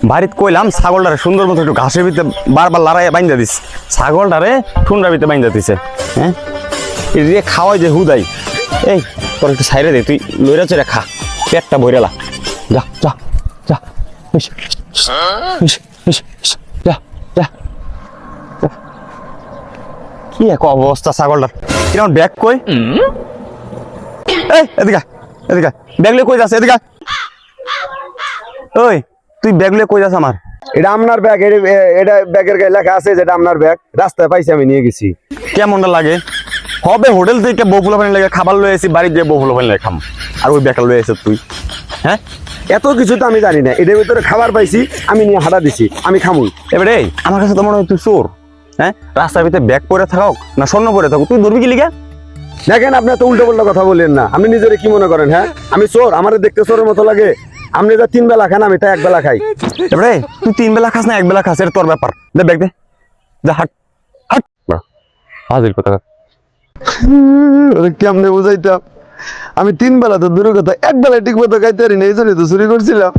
বাড়িতে কইলাম ছাগলটারে সুন্দর মতো একটু ঘাসের ভিতরে বারবার লড়াইয়া বাইন্দা দিস, ছাগলটারে ঠুন্ডার ভিতরে বাইন্দা দিছে। হ্যাঁ এদিকে খাওয়াই যে হুদাই। এই তোর একটু সাইরে দে, তুই লইরা চড়ে খা, পেটটা ভরেলা। যা যা যা যা যা। কি এক অবস্থা ছাগলটার, কিরকম ব্যাগ কই? এই এদিকে এদিকে, ব্যাগ লিয়ে কই যাচ্ছে? এদিকে ওই তুই ব্যাগ লিয়ে কই যাচ্ছে? আমার এটা আপনার ব্যাগ, এটা ব্যাগের গায়ে লেখা আছে যেটা আপনার ব্যাগ, রাস্তায় পাইছি আমি নিয়ে গেছি। কেমনটা লাগে? হবে হোটেল থেকে বউফুলো পানি লাগে খাবার লয়ে এসি, বাড়ি গিয়ে বউফুলো পানি লাগে খাম, আর ওই ব্যাগটা লয়ে এসে তুই? হ্যাঁ এত কিছু তো আমি জানি না, এটার ভিতরে খাবার পাইছি, আমি নিয়ে হাঁটা দিছি, আমি খামুই। এবারে আমার কাছে তো মনে হয় তুই চোর। হ্যাঁ রাস্তার ভিতরে ব্যাগ পরে থাকক না স্বর্ণ পরে থাকুক, তুই ধরবি কি লিগা? দেখেন আপনি তো উল্টো পাল্টা কথা বলেন না, আপনি নিজের কি মনে করেন? হ্যাঁ আমি চোর? আমার দেখতে চোরের মতো লাগে? আপনি যা 3 বেলা খান, আমি তা 1 বেলা খাই। এবারে তুই 3 বেলা খাস না 1 বেলা খাস, এটা তোর ব্যাপার। দে ব্যাগ দে, যা হাট হাট। হাজির কথা কেমনে বুঝাইতাম? আমি 3 বেলা তো দূরের কথা, 1 বেলা ঠিক মতো খাইতে পারি না, এই জন্যই তো চুরি করছিলাম।